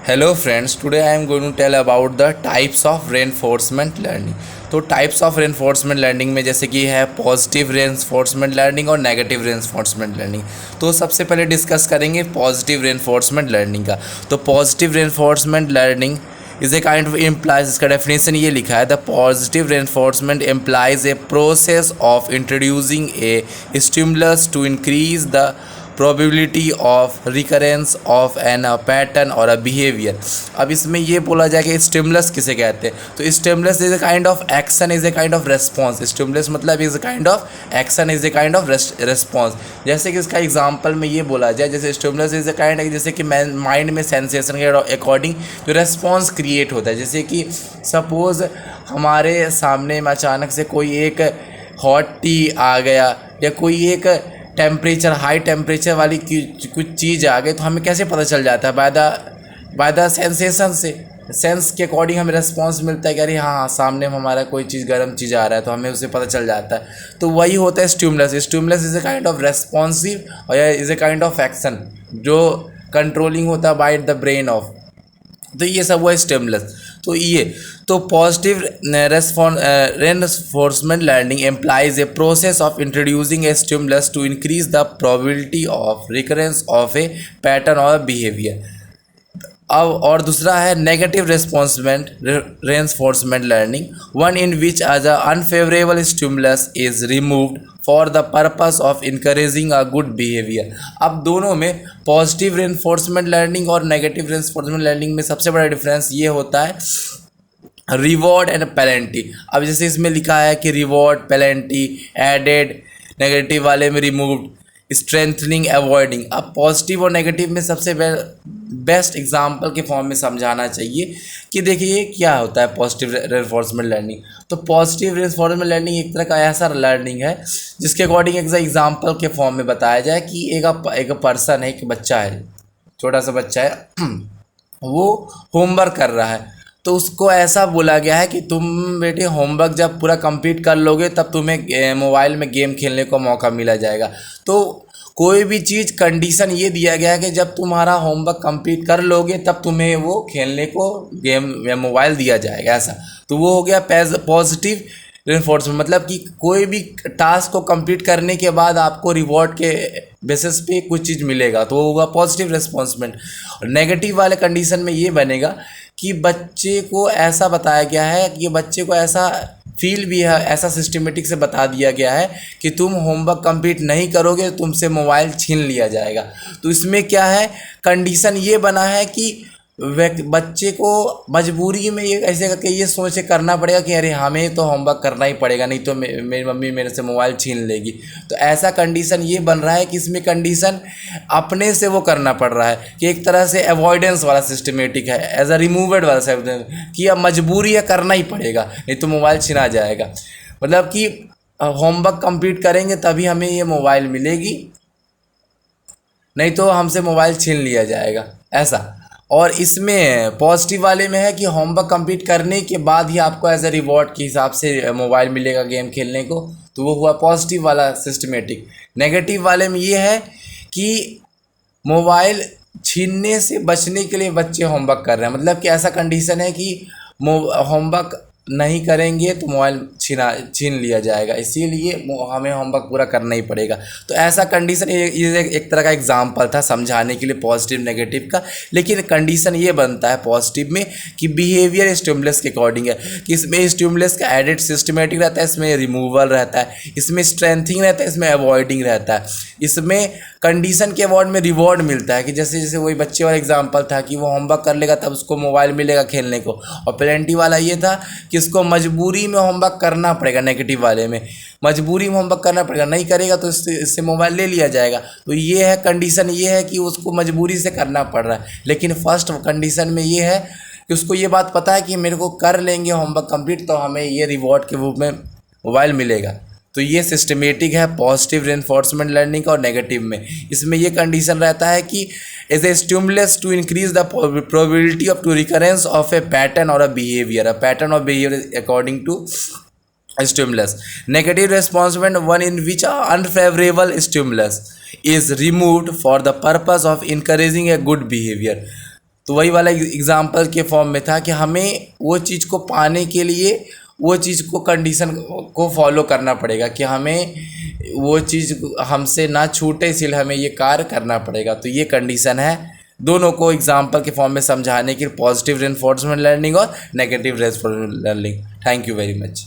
Hello friends, today I am going to tell about the types of reinforcement learning. तो types of reinforcement learning में जैसे कि है positive reinforcement learning और negative reinforcement learning. तो सबसे पहले डिस्कस करेंगे पॉजिटिव रेनफोर्समेंट लर्निंग का। तो positive reinforcement learning is a kind of implies, इसका डेफिनेशन ये लिखा है, the positive reinforcement implies a process of introducing a stimulus to increase the probability of recurrence of an pattern or a behavior। अब इसमें ये बोला जाए कि स्टिमुलस किसे कहते हैं। तो stimulus is a kind of action, is a kind of response. Stimulus मतलब is a kind of action, is a kind of response. जैसे कि इसका एग्जांपल में ये बोला जाए, जैसे स्टिमुलस इज ए काइंड, जैसे कि माइंड में सेंसेशन के अकॉर्डिंग जो रेस्पॉन्स क्रिएट होता है। जैसे कि सपोज हमारे सामने में अचानक से कोई एक हॉट टी आ गया या कोई एक टेम्परेचर हाई टेम्परेचर वाली कुछ चीज़ आ गई, तो हमें कैसे पता चल जाता है? बाय द सेंसेशन से, सेंस के अकॉर्डिंग हमें रिस्पॉन्स मिलता है कि अरे हाँ सामने में हमारा कोई चीज़ गर्म चीज़ आ रहा है, तो हमें उसे पता चल जाता है। तो वही होता है stimulus. Stimulus is a kind of responsive और is a kind of action जो कंट्रोलिंग होता है बाय द ब्रेन ऑफ। तो ये सब हुआ स्टिमुलस। तो positive reinforcement learning implies a process of introducing a stimulus to increase the probability of recurrence of a pattern और बिहेवियर। अब और दूसरा है negative reinforcement learning, one in which as a unfavourable stimulus is removed for the purpose of encouraging a good behaviour. अब दोनों में positive reinforcement learning और negative reinforcement learning में सबसे बड़ा डिफरेंस ये होता है रिवॉर्ड एंड पेनल्टी। अब जैसे इसमें लिखा है कि रिवॉर्ड, पेनल्टी, एडेड, नेगेटिव वाले में रिमूव्ड, स्ट्रेंथनिंग, अवॉइडिंग। अब पॉजिटिव और नेगेटिव में सबसे बेस्ट एग्जांपल के फॉर्म में समझाना चाहिए कि देखिए क्या होता है पॉजिटिव रेनफोर्समेंट लर्निंग। तो पॉजिटिव रेनफोर्समेंट लर्निंग एक तरह का ऐसा लर्निंग है जिसके अकॉर्डिंग एक एग्जांपल के फॉर्म में बताया जाए कि एक पर्सन है, एक बच्चा है, छोटा सा बच्चा है, वो होमवर्क कर रहा है। तो उसको ऐसा बोला गया है कि तुम बेटे होमवर्क जब पूरा कंप्लीट कर लोगे तब तुम्हें मोबाइल में गेम खेलने को मौका मिला जाएगा। तो कोई भी चीज़ कंडीशन ये दिया गया है कि जब तुम्हारा होमवर्क कंप्लीट कर लोगे तब तुम्हें वो खेलने को गेम या मोबाइल दिया जाएगा, ऐसा। तो वो हो गया पॉजिटिव रेनफोर्समेंट, मतलब कि कोई भी टास्क को कंप्लीट करने के बाद आपको रिवॉर्ड के बेसिस पे कुछ चीज़ मिलेगा, तो वो होगा पॉजिटिव रेस्पॉन्समेंट। और नेगेटिव वाले कंडीशन में ये बनेगा कि बच्चे को ऐसा बताया गया है कि बच्चे को ऐसा फील भी है, ऐसा सिस्टमेटिक से बता दिया गया है कि तुम होमवर्क कंप्लीट नहीं करोगे तो तुमसे मोबाइल छीन लिया जाएगा। तो इसमें क्या है, कंडीशन ये बना है कि बच्चे को मजबूरी में ये ऐसे करके ये सोच के करना पड़ेगा कि अरे हमें तो होमवर्क करना ही पड़ेगा, नहीं तो मेरी मम्मी मेरे से मोबाइल छीन लेगी। तो ऐसा कंडीशन ये बन रहा है कि इसमें कंडीशन अपने से वो करना पड़ रहा है कि एक तरह से अवॉइडेंस वाला सिस्टमेटिक है, एज अ रिमूवेड वाला कि अब मजबूरी है, करना ही पड़ेगा, नहीं तो मोबाइल छीना जाएगा। मतलब कि होमवर्क कंप्लीट करेंगे तभी हमें ये मोबाइल मिलेगी, नहीं तो हमसे मोबाइल छीन लिया जाएगा, ऐसा। और इसमें पॉजिटिव वाले में है कि होमवर्क कंप्लीट करने के बाद ही आपको एज ए रिवॉर्ड के हिसाब से मोबाइल मिलेगा गेम खेलने को, तो वो हुआ पॉजिटिव वाला सिस्टमेटिक। नेगेटिव वाले में ये है कि मोबाइल छीनने से बचने के लिए बच्चे होमवर्क कर रहे हैं, मतलब कि ऐसा कंडीशन है कि होमवर्क नहीं करेंगे तो मोबाइल छीन लिया जाएगा, इसीलिए हमें होमवर्क पूरा करना ही पड़ेगा। तो ऐसा कंडीशन ये एक तरह का एग्जाम्पल था समझाने के लिए पॉजिटिव नेगेटिव का। लेकिन कंडीशन ये बनता है पॉजिटिव में कि बिहेवियर स्टिमुलस के अकॉर्डिंग है, कि इसमें स्टिमुलस का एडिट सिस्टमेटिक रहता है, इसमें रिमूवल रहता है, इसमें स्ट्रेंथिंग रहता है, इसमें अवॉइडिंग रहता है। इसमें कंडीशन के अवॉर्ड में रिवॉर्ड मिलता है कि जैसे जैसे वही बच्चे वाला एग्जाम्पल था कि वो होमवर्क कर लेगा तब उसको मोबाइल मिलेगा खेलने को। और पेनल्टी वाला ये था कि इसको मजबूरी में होमवर्क करना पड़ेगा, नेगेटिव वाले में मजबूरी में होमवर्क करना पड़ेगा, नहीं करेगा तो इससे मोबाइल ले लिया जाएगा। तो ये है कंडीशन, ये है कि उसको मजबूरी से करना पड़ रहा है। लेकिन फर्स्ट कंडीशन में ये है कि उसको ये बात पता है कि मेरे को कर लेंगे होमवर्क कंप्लीट तो हमें ये रिवॉर्ड के रूप में मोबाइल मिलेगा। तो ये सिस्टमेटिक है पॉजिटिव रेनफोर्समेंट लर्निंग और नेगेटिव में। इसमें ये कंडीशन रहता है कि as a stimulus to increase the probability of to recurrence of a pattern और अ पैटर्न और behaviour according to stimulus. Negative reinforcement, one in which unfavorable stimulus is removed for the purpose of encouraging a good behavior. तो वही वाला example के form में था कि हमें वो चीज़ को पाने के लिए वो चीज़ को कंडीशन को फॉलो करना पड़ेगा कि हमें वो चीज़ हमसे ना छूटे, इसलिए हमें ये कार्य करना पड़ेगा। तो ये कंडीशन है दोनों को एग्जाम्पल के फॉर्म में समझाने की, पॉजिटिव रेनफोर्समेंट लर्निंग और negative reinforcement learning. Thank you very much.